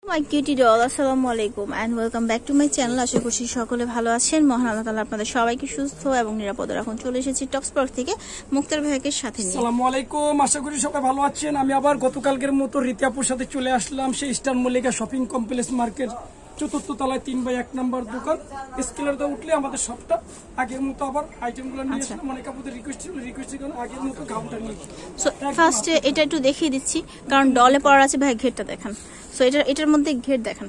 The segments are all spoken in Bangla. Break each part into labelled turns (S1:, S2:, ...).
S1: মাই কিউটি ডল, আসসালামু আলাইকুম and welcome back to my channel. আশা করছি সকলে ভালো আছেন। মহান আল্লাহ তাআলা আপনাদের সবাইকে সুস্থ এবং নিরাপদে রাখুন। চলে এসেছি টপসপার্ক থেকে মুক্তার ভাইকে সাথে নিয়ে।
S2: আসসালামু আলাইকুম, আশা করি সবাই ভালো আছেন। আমি আবার গতকালকের মতো রীতিয়াপুর সাথে চলে আসলাম সেই Star Mallika shopping complex market ৪র্থ তলায় ৩/১ নম্বর দোকান। স্কেলারটা উঠলে আমাদের সবটা আগের মতো আবার আইটেমগুলো নিয়ে আসলাম। অনেক আপনাদের রিকোয়েস্ট ছিল, রিকোয়েস্টের কারণে আগের মতো গাউনটা নিয়ে।
S1: সো ফার্স্টে এটা একটু দেখিয়ে দিচ্ছি, কারণ ডলে পড়া আছে। ভাই ঘেরটা দেখান। সো এটার মধ্যে ঘের দেখান।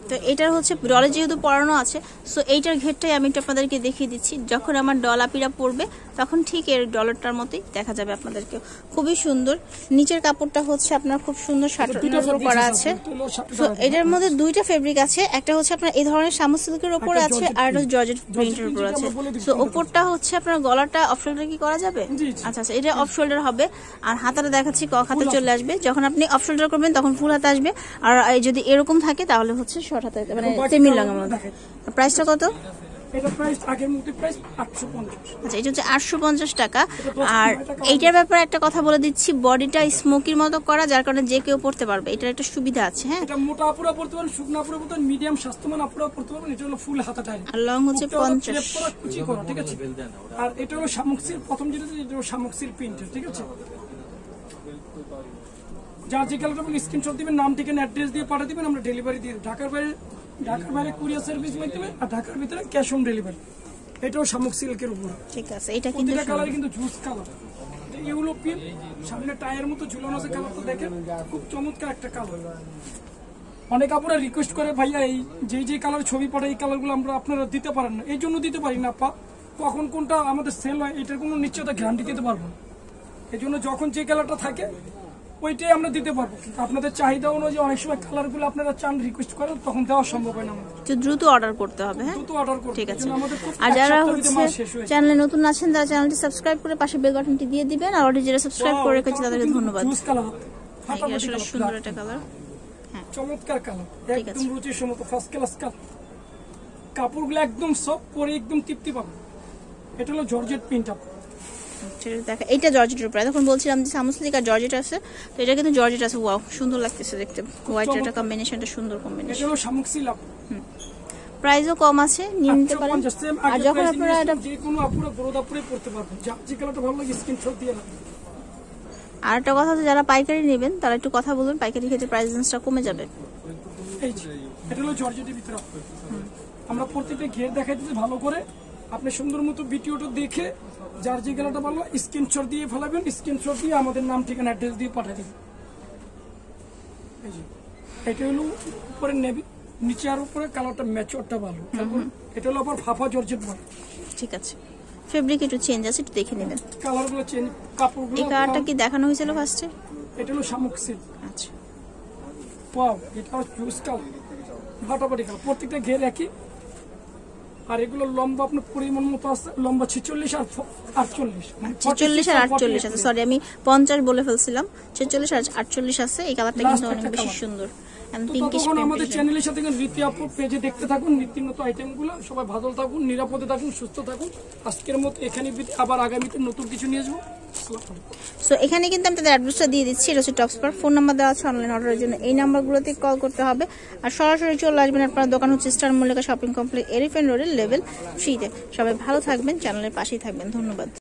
S1: তো এটার হচ্ছে ডলে যেহেতু পড়ানো আছে, সো এইটার ঘেরটাই আমি একটু আপনাদেরকে দেখিয়ে দিচ্ছি। যখন আমার ডলাপিরা পড়বে তখন ঠিক এর ডলারটার মতোই দেখা যাবে আপনাদেরকে। খুবই সুন্দর। নিচের কাপড়টা হচ্ছে আপনার খুব সুন্দর শার্টের উপর করা আছে। তো এটার মধ্যে দুইটা ফেব্রিক আছে, একটা হচ্ছে আপনার এই ধরনের শামু সিল্কের উপর আছে, আর একটা জর্জেট প্রিন্টের উপর আছে। তো উপরটা হচ্ছে আপনার গলাটা অফ শোল্ডার কি করা যাবে? আচ্ছা আচ্ছা, এটা অফ শোল্ডার হবে। আর হাতাটা দেখাচ্ছি, কক হাতে চলে আসবে। যখন আপনি অফ শোল্ডার করবেন তখন ফুল হাতে আসবে। আর যদি এরকম থাকে তাহলে হচ্ছে শর্ট হাতে, মানে সেমি লংয়ের মধ্যে। প্রাইসটা কত?
S2: এটা প্রাইস আগের মতো প্রাইস 850।
S1: আচ্ছা, এটা হচ্ছে 850 টাকা। আর এইটার ব্যাপারে একটা কথা বলে দিচ্ছি, বডিটা স্মোকির মতো করা, যার কারণে যে কেউ পড়তে পারবে। এটার একটা সুবিধা আছে। হ্যাঁ,
S2: এটা মোটা আপুরা পড়তে পারেন, শুকনা আপুরা পড়তে পারেন, মিডিয়াম স্বাস্থ্যবান আপুরা পড়তে পারেন। এটা হলো ফুল হাতা টাইপ
S1: আর লং হচ্ছে 50।
S2: কুচি করা, ঠিক আছে। আর এটা হলো শামুক সিল্ক, প্রথম যেটা এটা হলো শামুক সিল্ক প্রিন্ট, ঠিক আছে। যার যে কালারটা আপনি স্ক্রিনশট দিবেন, নাম ঠিকানা অ্যাড্রেস দিয়ে পাঠিয়ে দিবেন, আমরা ডেলিভারি দিয়ে। ঢাকার বাইরে কুরিয়ার সার্ভিস মাধ্যমে, আর ঢাকার ভিতরে ক্যাশ অন ডেলিভারি। এটাও শামুক সিল্কের উপর,
S1: ঠিক আছে। এটা কিন্তু
S2: কালার কিন্তু জুস কালার, ইউরোপিয়ান। সামনে টায়ার মতো ঝুলানো আছে, কালারটা দেখেন খুব চমৎকার একটা কালার। অনেক আপুরা রিকোয়েস্ট করে, ভাইয়া এই যে কালার ছবি পড়ে এই কালারগুলো আমরা আপনারা দিতে পারেন না। এই জন্য দিতে পারি না আপা, কখন কোনটা আমাদের সেল হয় এটার কোনো নিশ্চয়তা গ্যারান্টি দিতে পারবো না। এই জন্য যখন যে কালারটা থাকে ওইটাই আমরা দিতে পারবো। আপনাদের চাহিদা অনুযায়ী অনেক সময় কালারগুলো আপনারা চান, রিকোয়েস্ট করেন, তখন দেওয়া সম্ভব হয় না আমাদের।
S1: দ্রুত অর্ডার করতে হবে। হ্যাঁ,
S2: দ্রুত অর্ডার করতে।
S1: ঠিক আছে। আর যারা হচ্ছে চ্যানেলে নতুন আছেন, তারা চ্যানেলটি সাবস্ক্রাইব করে পাশে বেল বাটনটি দিয়ে দিবেন। আর অলরেডি যারা সাবস্ক্রাইব করে রেখেছে তাদেরকে ধন্যবাদ।
S2: জুস কালার,
S1: আসলে সুন্দর একটা কালার। হ্যাঁ,
S2: চমৎকার কালার, একদম রুচির সম্মত ফার্স্ট ক্লাস কালার। কাপড়গুলো একদম সফট, পরে একদম তৃপ্তি পাবে। এটা হলো জর্জেট প্রিন্ট আপ।
S1: দেখা, এইটা জর্জেটের উপরে। এখন বলছিলাম যে শামু সিল্ক আর জর্জেট আছে, তো এটা কিন্তু জর্জেট আছে। ওয়াও, সুন্দর লাগতেছে দেখতে। হোয়াইট এটা কম্বিনেশনটা সুন্দর কম্বিনেশন।
S2: এটা হলো শামুক সিল্ক।
S1: প্রাইসও কম আছে, নিয়ে নিতে পারেন। আর যখন আপনারা এটা
S2: যে কোনো আপুরা দরদাপুরে পড়তে পারবেন, যে কালারটা ভালো লাগে স্ক্রিনশট দিয়ে রাখবেন।
S1: আর একটা কথা হচ্ছে, যারা পাইকারি নেবেন তারা একটু কথা বলবেন, পাইকারি ক্ষেত্রে প্রাইস রেঞ্জটা কমে যাবে।
S2: এই যে এটা হলো জর্জেটের ভিতরে। আমরা প্রত্যেকটা ঘের দেখাইতেছি ভালো করে, আপনি সুন্দর মতো ভিডিওটা দেখে যার যে কালারটা ভালো স্ক্রিনশট দিয়ে ফেলাবেন। স্ক্রিনশট দিয়ে আমাদের নাম ঠিকানা অ্যাড্রেস দিয়ে পাঠিয়ে দিবেন। এই যে এটা হলো উপরে নেভি, নিচে আর উপরে কালারটা ম্যাচরটা ভালো। এটা হলো আবার ফাফা জর্জেট বলে।
S1: ঠিক আছে, ফেব্রিক একটু চেঞ্জ আছে, একটু দেখে নেবেন।
S2: কালারগুলো চেঞ্জ, কাপড়গুলো।
S1: এই কালারটা কি দেখানো হয়েছিল ফার্স্টে?
S2: এটা হলো শামুক সিল্ক।
S1: আচ্ছা,
S2: ওয়াও, এটা হলো জুস কালার, ফাটাফাটি কালার। প্রত্যেকটা ঘের একই। আর এগুলো লম্বা আপনার পরিমাণ মতো আছে, লম্বা 46 আর 48, মানে
S1: 46 আর 48 আছে। সরি, আমি 50 বলে ফেলছিলাম। 46 আর 48 আছে। এই কালারটা কিন্তু অনেক বেশি সুন্দর।
S2: আমাদের চ্যানেলের সাথে রীতিয়াপুর পেজে দেখতে থাকুন নিত্য নতুন আইটেমগুলো। সবাই ভালো থাকুন, নিরাপদে থাকুন, সুস্থ থাকুন। আজকের মতো এখানে, আবার আগামীতে নতুন কিছু নিয়ে আসবো।
S1: সো এখানে কিন্তু আমি তাদের অ্যাড্রেসটা দিয়ে দিচ্ছি। এটা হচ্ছে টপসপার্ক। ফোন নাম্বার দেওয়া আছে অনলাইন অর্ডারের জন্য। এই নাম্বারগুলোতে কল করতে হবে। আর সরাসরি চলে আসবেন। আপনার দোকান হচ্ছে star Mallika shopping complex, elephant রোডের লেভেল 3-তে। সবাই ভালো থাকবেন, চ্যানেলের পাশেই থাকবেন। ধন্যবাদ।